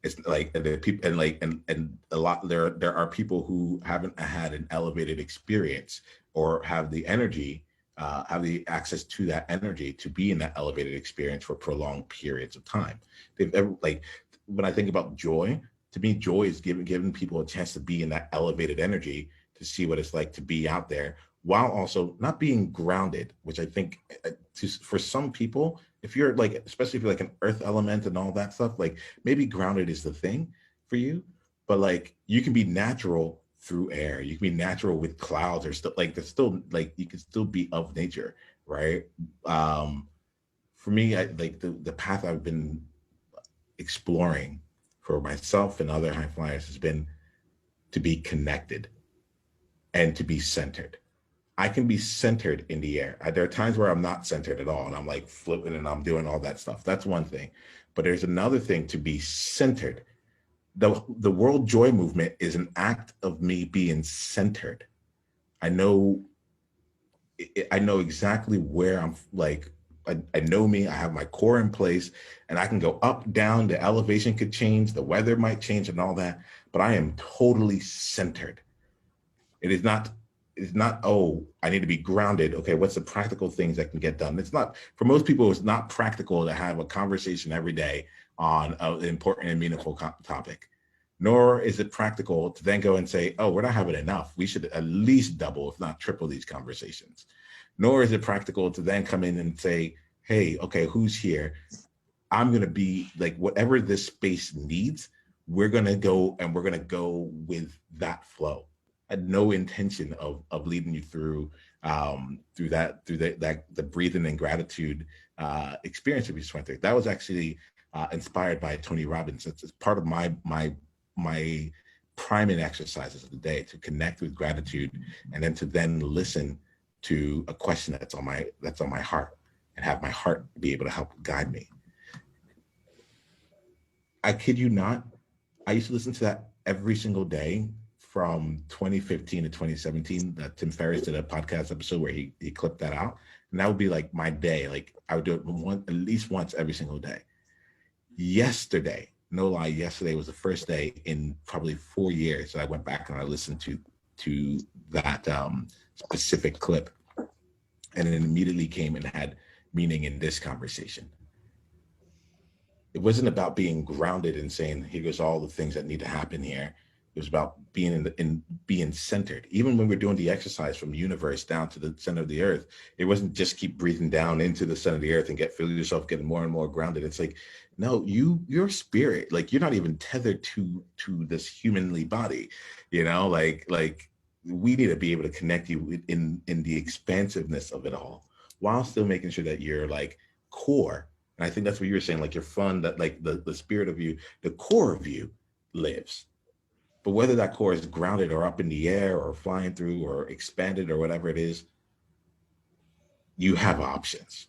[SPEAKER 1] It's like the people and like and a lot there are people who haven't had an elevated experience or have the energy, have the access to that energy to be in that elevated experience for prolonged periods of time. They've ever like when I think about joy, to me, joy is giving people a chance to be in that elevated energy to see what it's like to be out there while also not being grounded, which I think for some people, if you're like, especially if you're like an earth element and all that stuff, like maybe grounded is the thing for you, but like you can be natural through air, you can be natural with clouds or stuff like there's still like you can still be of nature, right? Um, for me, I like the path I've been exploring for myself and other high flyers has been to be connected and to be centered. I can be centered in the air. There are times where I'm not centered at all and I'm like flipping and I'm doing all that stuff. That's one thing. But there's another thing to be centered. The World Joy Movement is an act of me being centered. I know I know exactly where I'm like I know me, I have my core in place and I can go up, down, the elevation could change, the weather might change and all that, but I am totally centered. It is not, it's not, oh, I need to be grounded. Okay, what's the practical things that can get done? It's not, for most people, it's not practical to have a conversation every day on an important and meaningful topic. Nor is it practical to then go and say, oh, we're not having enough. We should at least double, if not triple these conversations. Nor is it practical to then come in and say, hey, okay, who's here? I'm going to be like, whatever this space needs, we're going to go and we're going to go with that flow. I had no intention of leading you through the breathing and gratitude experience that we just went through. That was actually inspired by Tony Robbins. It's part of my priming exercises of the day to connect with gratitude and then to then listen to a question that's on my heart and have my heart be able to help guide me. I kid you not, I used to listen to that every single day from 2015 to 2017. That Tim Ferriss did a podcast episode where he clipped that out, and that would be like my day. Like I would do it at least once every single day. Yesterday, no lie, yesterday was the first day in probably 4 years that I went back and I listened to that specific clip, and it immediately came and had meaning in this conversation. It wasn't about being grounded and saying, here goes all the things that need to happen here. It was about being in being centered. Even when we're doing the exercise from the universe down to the center of the earth, it wasn't just keep breathing down into the center of the earth and feel yourself getting more and more grounded. It's like, no, your spirit, like you're not even tethered to this humanly body, like we need to be able to connect you in the expansiveness of it all, while still making sure that you're like core. And I think that's what you were saying, like you're fun, that like the spirit of you, the core of you lives. But whether that core is grounded or up in the air or flying through or expanded or whatever it is, you have options.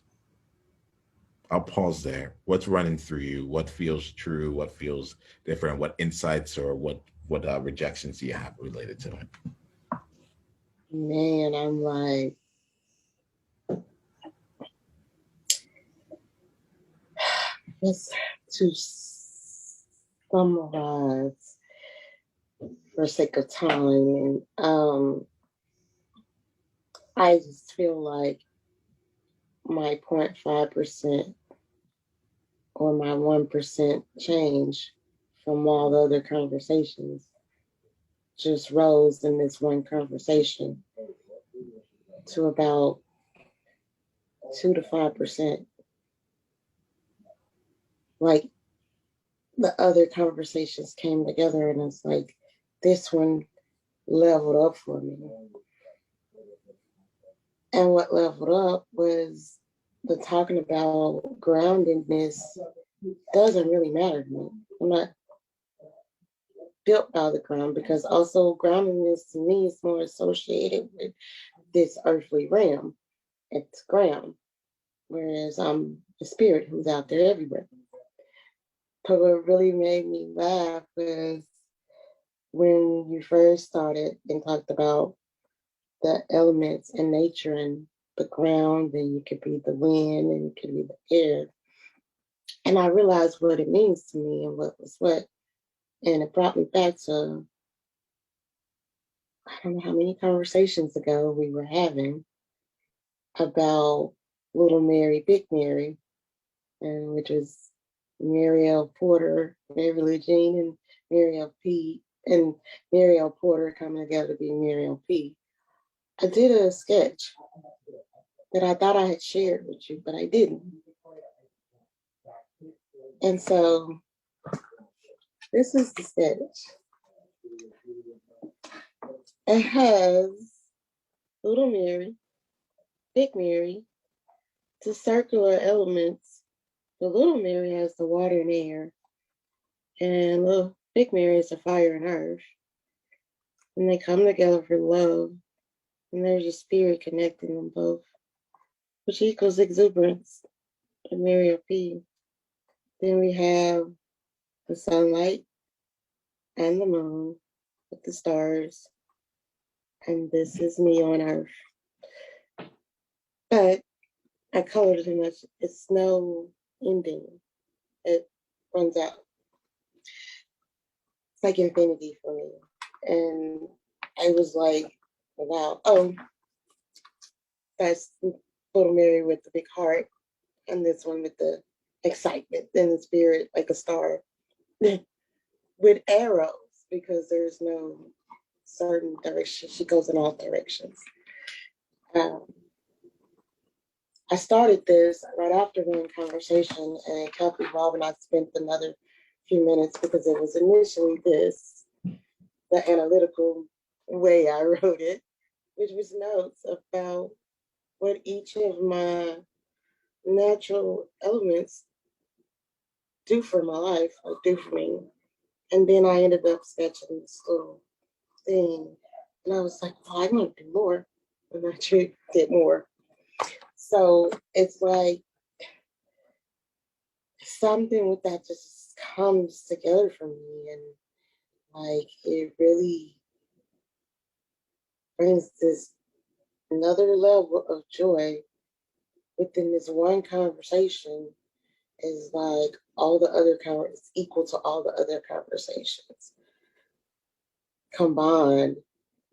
[SPEAKER 1] I'll pause there. What's running through you? What feels true? What feels different? What insights or what rejections do you have related to it?
[SPEAKER 2] Man, I'm like, just to summarize for sake of time, and I just feel like my 0.5% or my 1% change from all the other conversations just rose in this one conversation to about 2 to 5%. Like the other conversations came together and it's like this one leveled up for me. And what leveled up was the talking about groundedness doesn't really matter to me. I'm not built by the ground because also groundedness to me is more associated with this earthly realm. It's ground, whereas I'm the spirit who's out there everywhere. But what really made me laugh was when you first started and talked about the elements in nature and the ground, and you could be the wind and you could be the air. And I realized what it means to me and what was what. And it brought me back to, I don't know how many conversations ago we were having about Little Mary, Big Mary, and which was Marielle Porter, Beverly Jean, and Marielle P. And Marielle Porter coming together to be Marielle P. I did a sketch that I thought I had shared with you, but I didn't. And so this is the sketch. It has Little Mary, Big Mary, the circular elements. The Little Mary has the water and air, and little Big Mary is the fire and earth. And they come together for love, and there's a spirit connecting them both, which equals exuberance of Mary P. Then we have the sunlight and the moon with the stars, and this is me on earth. But I colored too much. It's no ending. It runs out. It's like infinity for me. And I was like, wow, oh, that's Little Mary with the big heart, and this one with the excitement and the spirit like a star with arrows because there's no certain direction. She goes in all directions. Um, I started this right after one conversation and it kept evolving. I spent another few minutes because it was initially this, the analytical way I wrote it, which was notes about what each of my natural elements do for my life or do for me. And then I ended up sketching this little thing. And I was like, oh, I need to do more. And I did more. So it's like something with that just comes together for me. And like it really brings this another level of joy within this one conversation is like all the other it's equal to all the other conversations combined.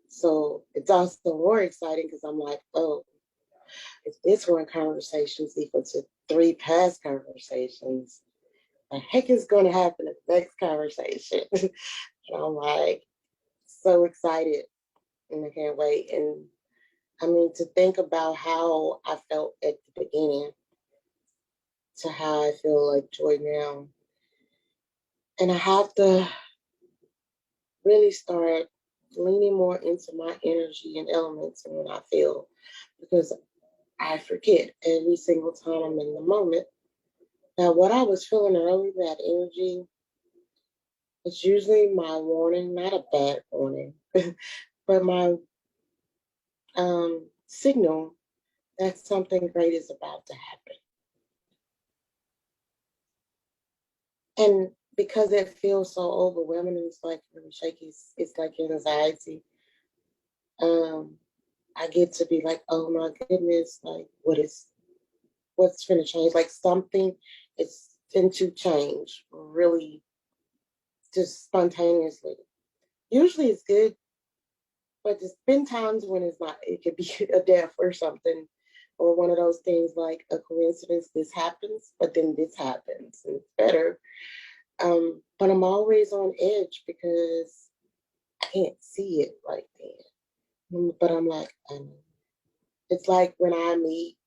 [SPEAKER 2] So it's also more exciting because I'm like, oh, if this one conversation is equal to 3 past conversations, the heck is going to happen in the next conversation? And I'm like, so excited and I can't wait. And I mean, to think about how I felt at the beginning to how I feel like joy now. And I have to really start leaning more into my energy and elements and when I feel because I forget every single time I'm in the moment. Now, what I was feeling early, that energy, it's usually my warning, not a bad warning, but my signal that something great is about to happen. And because it feels so overwhelming, it's like really shaky, it's like anxiety. Um, I get to be like, oh my goodness, like what's finna change? Like something is to change really just spontaneously. Usually it's good, but there's been times when it's not. It could be a death or something, or one of those things like a coincidence. This happens, but then this happens, and it's better. But I'm always on edge because I can't see it right then. But I'm like, it's like when I meet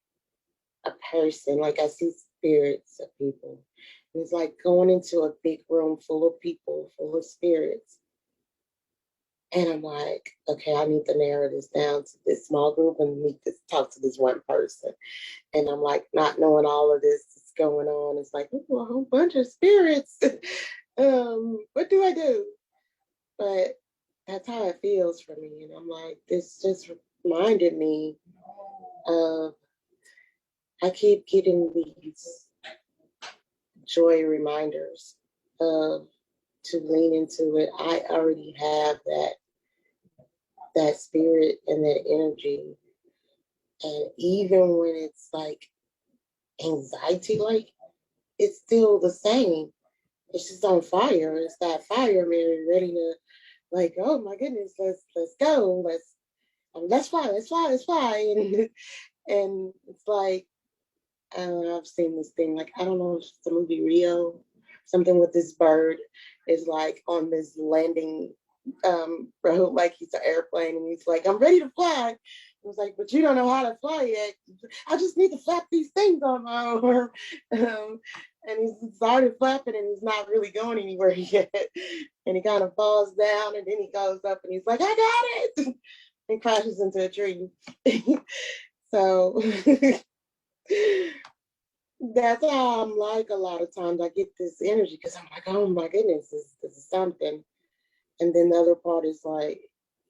[SPEAKER 2] a person, like I see spirits of people. And it's like going into a big room full of people, full of spirits. And I'm like, okay, I need to narrow this down to this small group and need to talk to this one person. And I'm like, not knowing all of this is going on. It's like, ooh, a whole bunch of spirits. What do I do? But that's how it feels for me. And I'm like, this just reminded me of, I keep getting these joy reminders of to lean into it. I already have that spirit and that energy. And even when it's like anxiety, like it's still the same. it's just on fire. It's that fire, Mary, ready to like, oh my goodness, let's go, let's fly, let's fly, and it's like I don't know, I've seen this thing, like I don't know if it's the movie Rio, something with this bird is like on this landing road, like he's an airplane, and he's like, I'm ready to fly. I was like, but you don't know how to fly yet. I just need to flap these things on my arm. And he's started flapping and he's not really going anywhere yet. And he kind of falls down and then he goes up and he's like, I got it. And crashes into a tree. So that's how I'm like a lot of times. I get this energy because I'm like, oh my goodness, this is something. And then the other part is like,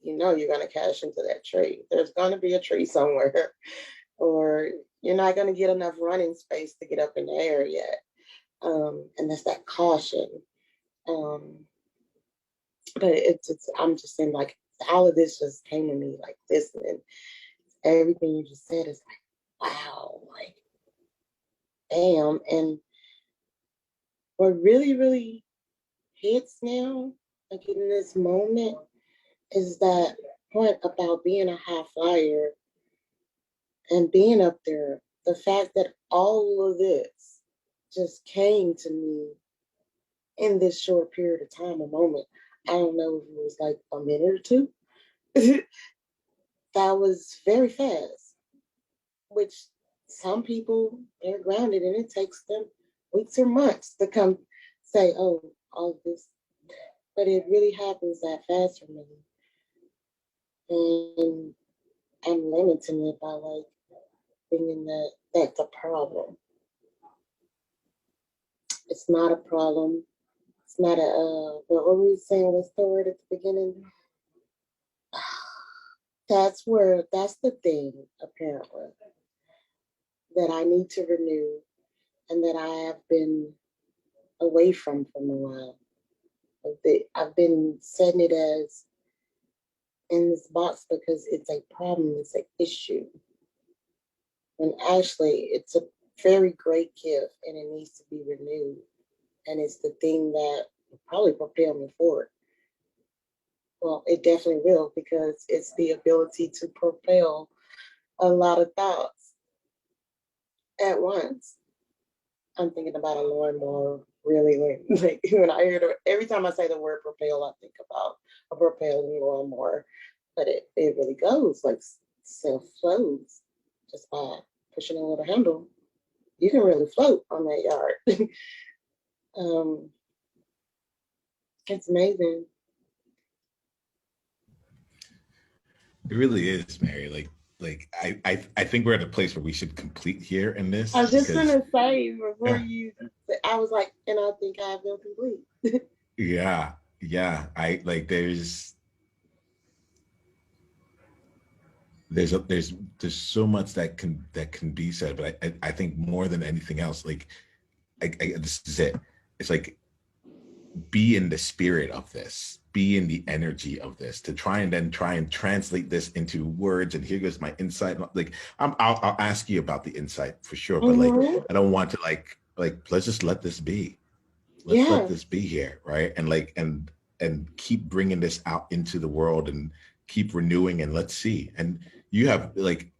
[SPEAKER 2] you know, you're going to cash into that tree. There's going to be a tree somewhere, or you're not going to get enough running space to get up in the air yet. And that's that caution. Um, but I'm just saying, like, all of this just came to me like this. And everything you just said is like, wow, like, damn. And what really, really hits now, like in this moment, is that point about being a high flyer and being up there. The fact that all of this just came to me in this short period of time, a moment. I don't know if it was like a minute or two. That was very fast, which some people, they're grounded and it takes them weeks or months to come say, oh, all of this. But it really happens that fast for me. And I'm limiting it by like thinking that that's a problem. It's not a problem. It's not a, what were we saying was the word at the beginning? That's the thing, apparently, that I need to renew and that I have been away from a while. I've been setting it as in this box because it's a problem, it's an issue. When actually it's a very great gift and it needs to be renewed. And it's the thing that will probably propel me forward. Well, it definitely will because it's the ability to propel a lot of thoughts at once. I'm thinking about a lawnmower really like when I hear every time I say the word propel, I think about a propelling lawnmower. But it really goes like self flows just by pushing a little handle. You can really float on that yard. um, it's amazing.
[SPEAKER 1] It really is, Mary. I think we're at a place where we should complete here in
[SPEAKER 2] I
[SPEAKER 1] this
[SPEAKER 2] was just
[SPEAKER 1] because
[SPEAKER 2] gonna say before
[SPEAKER 1] yeah,
[SPEAKER 2] you, I was like, and I think I feel complete.
[SPEAKER 1] yeah, yeah. I like there's so much that can be said, but I think more than anything else, like this is it. It's like be in the spirit of this, be in the energy of this, to try and then try and translate this into words. And here goes my insight. Like I'll ask you about the insight for sure, but like
[SPEAKER 2] Mm-hmm.
[SPEAKER 1] I don't want to like let's just let this be. Let's let
[SPEAKER 2] Yeah.
[SPEAKER 1] this be here, right? And like and keep bringing this out into the world and keep renewing and let's see. And you have like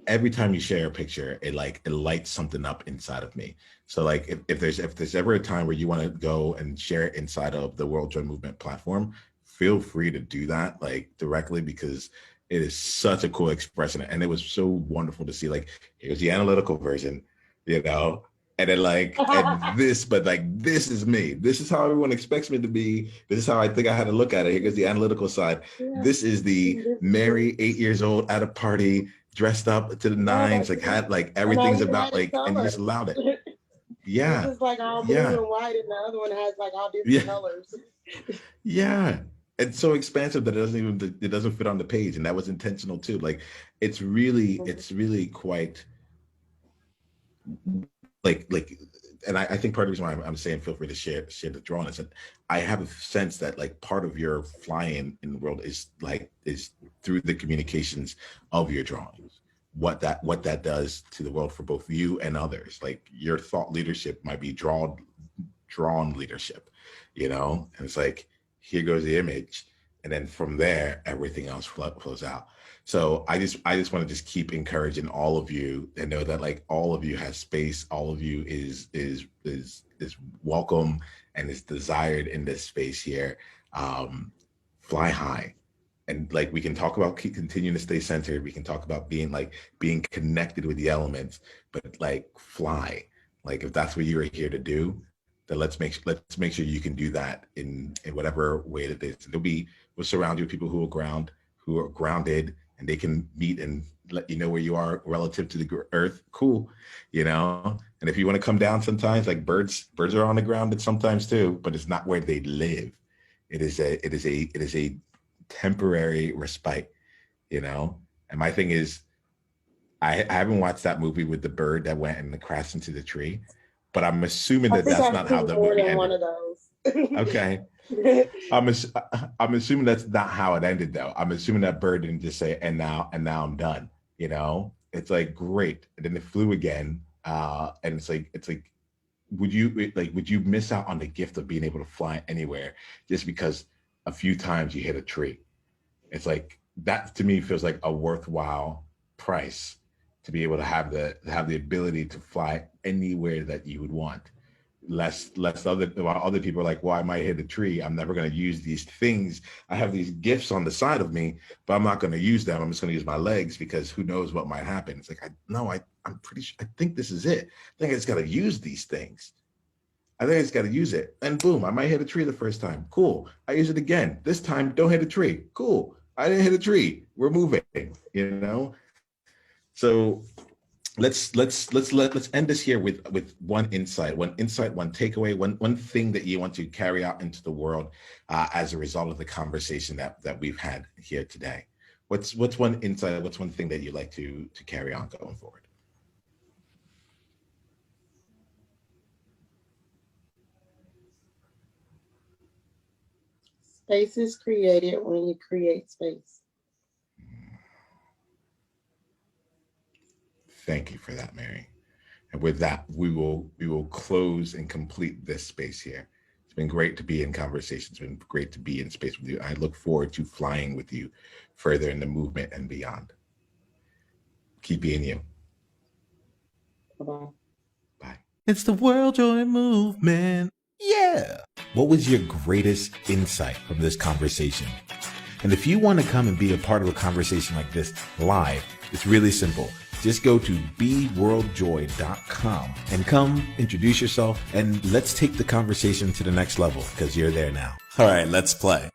[SPEAKER 1] every time you share a picture, it lights something up inside of me. So like if there's ever a time where you want to go and share it inside of the World Joy Movement platform, feel free to do that like directly because it is such a cool expression. And it was so wonderful to see like here's the analytical version, you know, and then like and this, but like this is me. This is how everyone expects me to be. This is how I think I had to look at it. Here goes the analytical side.
[SPEAKER 2] Yeah.
[SPEAKER 1] This is the
[SPEAKER 2] This is
[SPEAKER 1] Mary,
[SPEAKER 2] me.
[SPEAKER 1] 8 years old at a party dressed up to the
[SPEAKER 2] Yeah,
[SPEAKER 1] nines,
[SPEAKER 2] like,
[SPEAKER 1] like had like
[SPEAKER 2] and I
[SPEAKER 1] everything's
[SPEAKER 2] even
[SPEAKER 1] about
[SPEAKER 2] had it
[SPEAKER 1] like, and you just
[SPEAKER 2] colored.
[SPEAKER 1] allowed it.
[SPEAKER 2] This
[SPEAKER 1] Yeah,
[SPEAKER 2] is like all blue
[SPEAKER 1] yeah,
[SPEAKER 2] and white, and the other one has like all
[SPEAKER 1] yeah,
[SPEAKER 2] different colors.
[SPEAKER 1] yeah. It's so expansive that it doesn't fit on the page, and that was intentional too. Like it's really quite like and I think part of the reason why I'm saying feel free to share the drawing is that I have a sense that like part of your flying in the world is through the communications of your drawings, what that does to the world for both you and others. Like your thought leadership might be drawn drawn leadership, you know? And it's like, here goes the image. And then from there, everything else flows out. So I just want to just keep encouraging all of you and know that like all of you has space. All of you is welcome and is desired in this space here. Fly high. And like we can talk about continuing to stay centered. We can talk about being connected with the elements, but like fly. Like if that's what you're here to do, then let's make sure you can do that in whatever way that it is. We'll surround you with people who are grounded, and they can meet and let you know where you are relative to the earth. Cool, you know. And if you want to come down sometimes, like birds are on the ground sometimes too, but it's not where they live. It is a temporary respite, you know. And my thing is, I haven't watched that movie with the bird that went and crashed into the tree, but I'm assuming that that's not how the movie ended. One of those. Okay. I'm assuming that's not how it ended though. I'm assuming that bird didn't just say, and now I'm done. You know, it's like great. And then it flew again. And it's like, would you miss out on the gift of being able to fly anywhere just because a few times you hit a tree? It's like that to me feels like a worthwhile price to be able to have the ability to fly anywhere that you would want. While other people are like, well, I might hit a tree. I'm never going to use these things. I have these gifts on the side of me, but I'm not going to use them. I'm just going to use my legs because who knows what might happen. It's like, I'm pretty sure. I think this is it. I think I just got to use these things. I think I just got to use it. And boom, I might hit a tree the first time. Cool. I use it again. This time, don't hit a tree. Cool. I didn't hit a tree. We're moving, you know? So let's end this here with one insight, one takeaway, one thing that you want to carry out into the world as a result of the conversation that we've had here today. What's one insight? What's one thing that you'd like to carry on going forward?
[SPEAKER 2] Space is created when you create space.
[SPEAKER 1] Thank you for that, Mary. And with that, we will close and complete this space here. It's been great to be in conversation. It's been great to be in space with you. I look forward to flying with you further in the movement and beyond. Keep being you.
[SPEAKER 2] Bye-bye.
[SPEAKER 1] Bye. It's the World Joy Movement. Yeah. What was your greatest insight from this conversation? And if you want to come and be a part of a conversation like this live, it's really simple. Just go to beworldjoy.com and come introduce yourself and let's take the conversation to the next level because you're there now. All right, let's play.